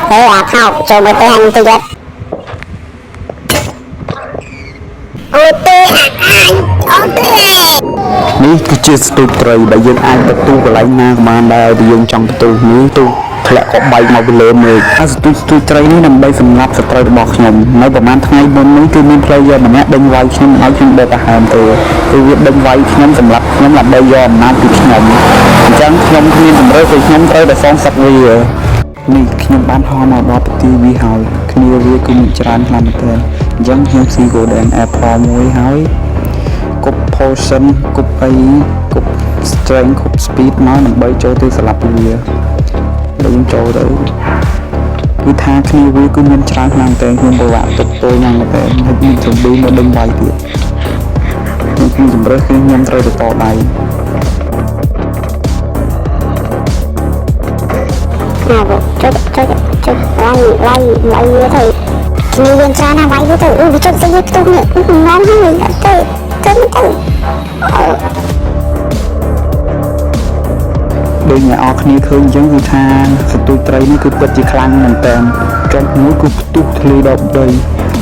à khóc cho bữa tôi ăn tôi giật ôi tôi ôi tôiនេះគឺជាស្ទូចត្រីដែលយើងអាចទៅទូកន្លែងណាក៏បានដែរដែលយើងចង់ទៅទូនេះទូធ្លាក់ក៏បែកមកពីលើមេឃហើយស្ទូចត្រីនេះដើម្បីសម្លាប់សត្រូវរបស់ខ្ញុំនៅប្រហែលថ្ងៃមុននេះគឺមានផ្លូវយកម្នាក់ដេញវាយខ្ញុំឲ្យខ្ញុំដេកទៅហើមទៅគឺវាដេញវាយខ្ញុំសម្លាប់ខ្ញុំដើម្បីយកអំណាចពីខ្ញុំអញ្ចឹងខ្ញុំគ្មានជំរឿនពីខ្ញុំត្រូវតែសងសឹកវានេះខ្ញុំបានហោះមកដល់ប្រទេសវាហើយគ្នាវាគឺមានច្រើនខ្លាំងមែនទែនអញ្ចឹងខ្ញុំស៊ី Golden Apple មួយហើយគប់ potion គប់អីគប់ strength គប់ speed មកដើម្បីចូលទៅស្លាប់វាដល់យើងចូលទៅគឺថាគ្នាវាគឺមានច្រើនខ្លាំងតែខ្ញុំពិបាកទប់ទល់យ៉ាងតែហើយមានជំនឿមកដេញវាយទៀតខ្ញុំជំរឿនគឺខ្ញុំត្រូវទៅតដៃnào bộ chơi lay như thế như viên tra nào bay với tự vì chơi sẽ giúp tôi ngon hơn mình chơiដូចអ្នកអរគ្នាឃើញអញ្ចឹងគឺថាសន្ទូចត្រីនេះគឺពិតជាខ្លាំងមែនតើចុចមួយគឺផ្ទុះធ្លាយដល់ដី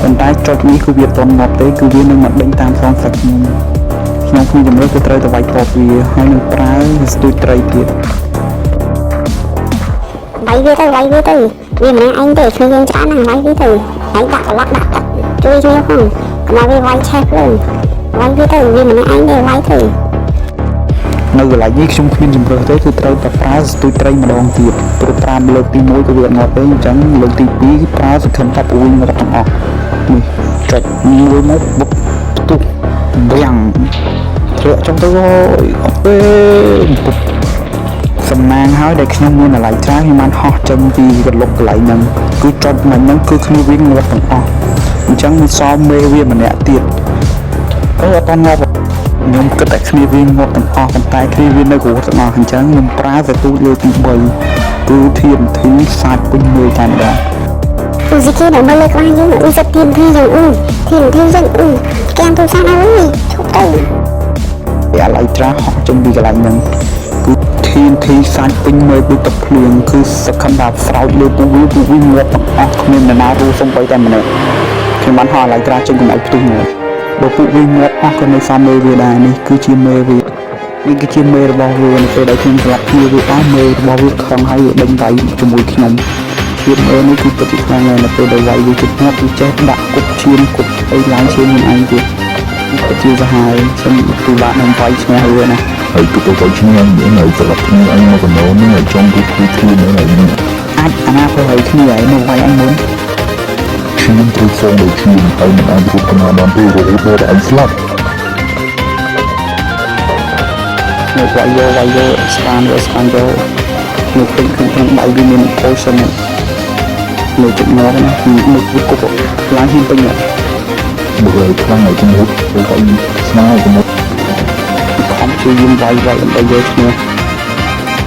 ប៉ុន្តែចុចនេះគឺវាតន់មកទេគឺវានឹងមកដេញតាមសងសឹកខ្ញុំជំរឿនគឺត្រូវទៅវាយតបវាហើយនឹងប្រើសន្ទូចត្រីទៀត bay với tôi vì mà anh để khi viên tra nào bay với tôi đánh đặt lắc đặt chui nhiều không mà vì bay chép luôn bay với tôi vì mà anh để bay thử នៅកន្លែងនេះខ្ញុំគ្មានជំរឿនទេគឺត្រូវតែប្រើស្ទូចត្រីម្ដងទៀតព្រោះប្រើលើកទី1ក៏វាអត់មកទេអញ្ចឹងលើកទី2ប្រើសង្ឃឹមថាពូវិញមកទាំងអស់នេះចុចមួយមកបុកផ្ទុះវាំងធ្លាក់ចុងទៅអត់ទេសំណាងហើយដែលខ្ញុំមានអាឡ័យច្រើនខ្ញុំបានហោះចេញពីកន្លុកកន្លែងហ្នឹងគឺចុចមិនហ្នឹងគឺគ្នាវិញងាប់ទាំងអស់អញ្ចឹងមានសមមេវាម្នាក់ទៀតអត់តងាប់ខ្ញុំគិតតែគ្នាវាងាប់ទាំងអស់ប៉ុន្តែគ្នាវានៅគ្រោះទាំងអស់អញ្ចឹងខ្ញុំប្រើសទូចលើទី3គឺធៀបធីសាច់ពេញមួយតែម្ដង tôi chỉ khi đó mà lấy qua nhưng mà tôi rất tiền thi rằng tiền rằng kèm tôi sang ơi chụp tay អាឡ័យច្រើនហោះចេញពីកន្លែងហ្នឹងគឺធានធីសាច់ពេញមើលដូចទឹកភ្លៀងគឺសក្ខណ្ឌស្រោចលើពួកវាងាប់ទាំងអស់គ្មាននរណារੂសំបីតែម្នាក់ខ្ញុំបានហោះអាឡ័យច្រើនចេញកុំឲ្យផ្ទុះមកបើពួកវាងាប់អស់ក៏នៅសមមេវាដែរនេះគឺជាមេវានេះគឺជាមេរបស់វានៅពេលដែលខ្ញុំស្លាប់គ្នាវាអស់មេរបស់វាខំឲ្យវាដេញដៃជាមួយខ្ញុំជាតិមេនេះគឺពិតជាខ្លាំងណាស់នៅពេលដែលវាយវាជិតងាប់វាចេះដាក់គប់ឈាមគប់អីឡើងឈាមខ្លួនឯងទៀតពិតជាសាហាវខ្ញុំពិបាកនឹងវាយឈ្នះវាណាហើយគឺទៅវាយឈ្នះយើងនៅស្លាប់គ្នាអញមកកណ្ដោនេះឲ្យចង់គឺខ្លួននៅនេះអាចអាណាទៅឲ្យគ្នាឲ្យមកវាយអញមុនខ្ញុំត្រូវសងដោយឈាមហើយមិនអាចរត់ទៅបានទេរហូតដល់អញស្លាប់នៅវាយយកស្កានយកនៅពេញក្នុងដៃវាមាន potion នៅជិតមកណាមុខវាគប់ឡើងហ៊ានពេញមើលខ្លាំងឲ្យជំនួសទៅឲ្យស្នាជំនួសខំជួយយើងវាយដើម្បីយកឈ្នះ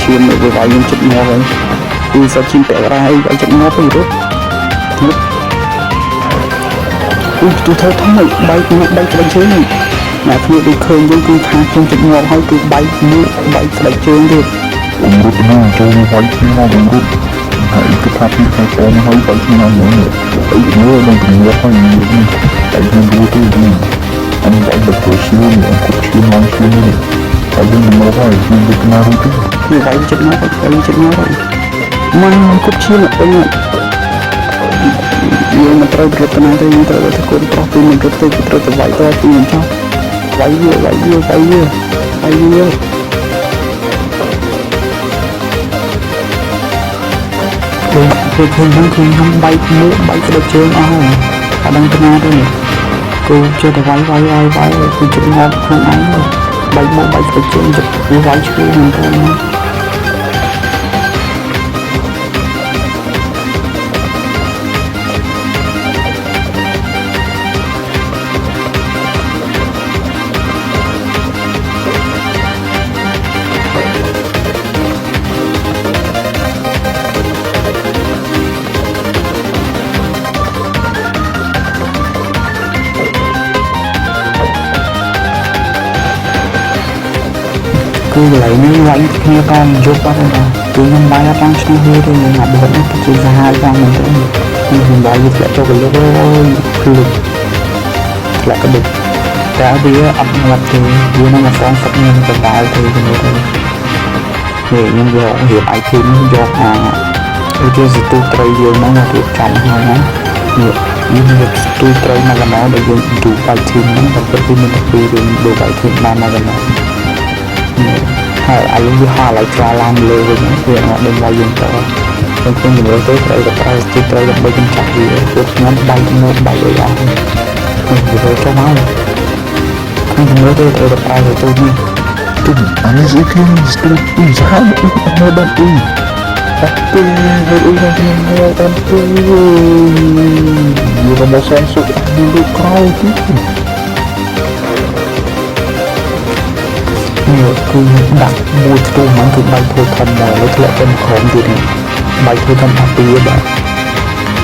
ឈាមនៅវាយយើងជិតមកហើយគឺសាច់ឈាមពាក់រ៉ាអីឲ្យជិតមកទៅរត់ទូធ្វើធំឲ្យបែកស្បែកជើងណាគ្នាដូចឃើញយើងគឺថាខ្ញុំជិតមកហើយគឺបែកស្បែកជើងទៀតរត់ណាចូលវាយគ្នាមករត់ហើយគឺថាពីខាងក្រោមហើយបើខ្ញុំមកនេះអីមើលនឹងគ្នាហើយតែខ្ញុំรู้ទីនេះអញតែបើទៅឈ្មោះនេះគប់ឈ្មោះមកឈ្មោះនេះតែយើងមកហើយខ្ញុំទៅណារូបនេះវាយចិត្តមកមកគប់ឈ្មោះអីយើងមិនត្រូវរត់ទៅណាទេយើងត្រូវទៅគុំប្រុសពីមិនរត់ទៅត្រូវទៅវាយតពីមិនចោះវាយវាឃើញខ្ញុំបែកមុខបែកស្បែកជើងអស់ហើយអត់ដឹងទៅណាទេគូចេះតែវាយគឺជិតងាប់ខ្លួនឯងបែកមុខបែកស្បែកជើងជិតវាយឈឺមិនទៅណាគឺកន្លែងនេះវាយគ្នាតាមយប់បាត់ហើយ tôi năm bay đang chơi hơi thì mình học được cái chuyện ra hai ra mình thấy mình bay như lại cho cái lúc lực lại cái được cái đi ập ngập thì vừa nó mà con sắp nhiên cái đại thì như thế để nhưng giờ hiểu ai thêm do cái gì tôi trai yêu nó là được chọn hơn á nhiều nhưng tôi trai mà nó để dùng đủ bài thêm nó và cái mình đặc biệt dùng đủ bài thêm mà nó hay ai cũng hoa lại cho làm lừa với những chuyện họ đừng bao dùng cho nên khi mình lấy tới đây là tôi trai là bây giờ chặt gì được ngắm bay nó bay rồi đó mình phải cho máu khi mình lấy tới đây là ai rồi tôi đi tôi anh ấy kia tôi sao nó đang tôi tapi hari ini mengenalkan dia mau sensor dulu kau gitu nhiều cứ đặt mua tu món thứ bay thôi thầm mồi lấy lại trong khổng thì này bay thôi thầm hạt bia bạn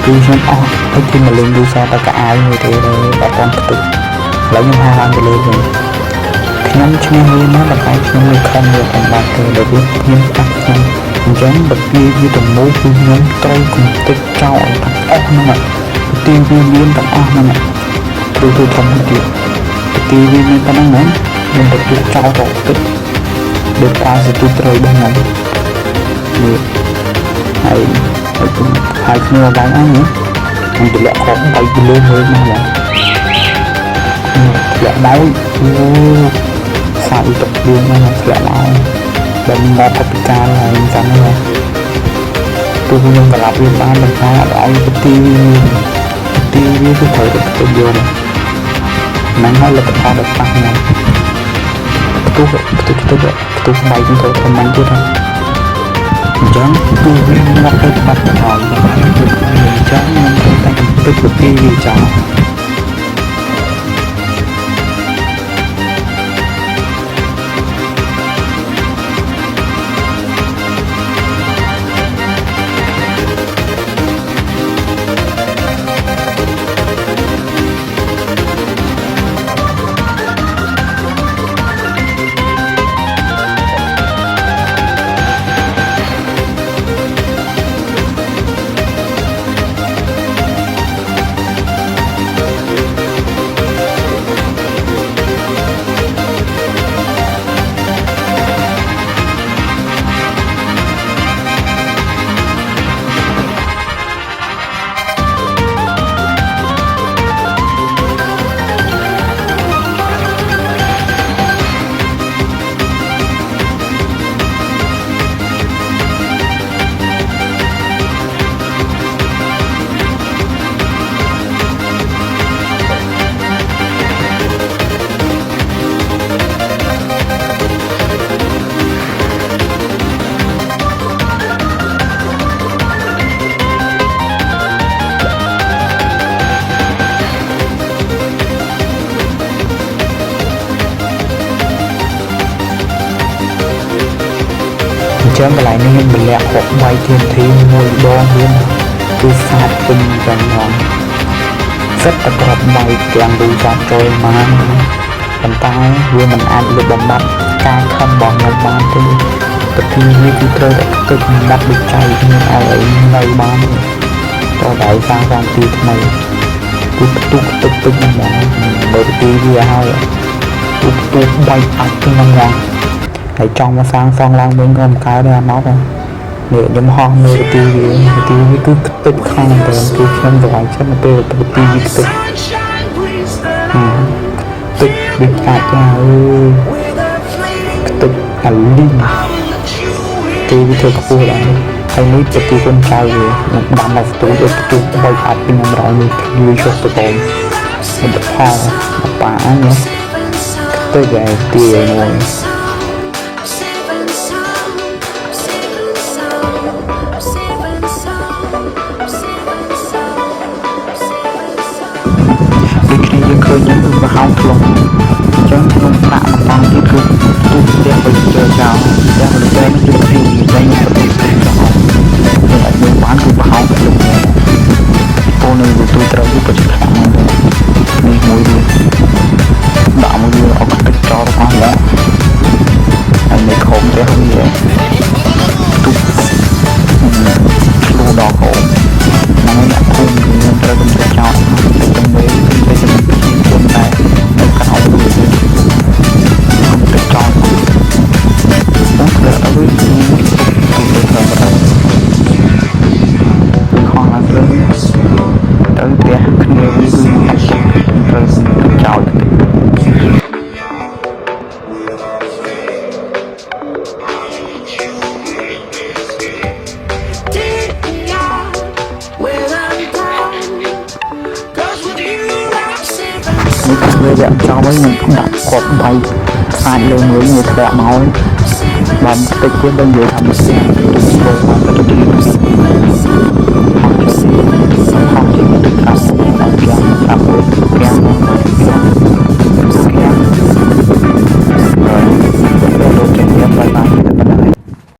cứ xem thấy khi mà lên đi xa ta cả ai người thế rồi bà con tự lấy những hai lan lên rồi nhóm chơi nó là cái người không được thành bạc rồi để biết nghiêm tắc nhau dán bật kia với đồng mối với nhóm tôi cùng tích trao ở thằng ốc nó mà tiêu viên viên thằng ốc nó mà tôi không có chuyện tiêu viên viên ta nói muốn mình được tích trao tổ tích được ta sẽ tôi trời bên này hai người bán ăn nữa mình được lẹ khó bay lên hơn mà lẹ máu phải tập luyện mà lẹ máu dan mau ketika lain sana tôi không cần làm viên ban mình phải ở TV cái thời được tujuan nắng hay là kita được tăng này tôi bay chúng tôi không mang chút thôi chẳng tôi viên nó cái mặt tròn và phải được người chẳng nên tôi tay tôi của TV chọn chém lại nên mình lẹ hoặc bay thiên thiên ngồi đo lên cứ sát tinh gần ngọn rất là gặp bay càng đủ ra trôi mà bàn tay vừa mình ăn được bằng mặt ca không bỏ nhau bán thế tập thi như cứ chơi đã cực đặt được chay nhưng ai ấy nơi bán cho đại sang sang từ này tu tức mà bởi tí gì hay tu bay ạch cái năm ngàn hãy trong nó sang phong lang bên ngầm cái đây nó rồi để nhóm hong nơi tivi cứ tích không rồi cứ xem rồi chắc là tôi tivi tích bị phạt ra tích ảnh linh tivi thật khu đó hay mấy cái tivi con trai rồi đảm bảo tôi bay phạt bên ngầm rồi như cho tôi còn mình được ho bà nhé tôi về tivi rồi khơi những người mà không thường chẳng không tạo một conที่คือตู้เรียกไปเจอเจ้าเรียกไปเจอไม่จุดที่ได้เงินติดตัวเขาแต่ในบ้านคือเขาไปลงเลยตัวนึงคือตัวเราที่ประชิดขังมันมีมวยดีด่ามือดีเอากระติกจอมาแล้วอันนี้คมจะเขาเยอะตุ๊ វាអត់ចំហើយខ្ញុំដាក់គាត់បៃអាចលើមើលវាធ្លាក់មកហើយបានតិចទៀតដល់និយាយថាមិនស្អាត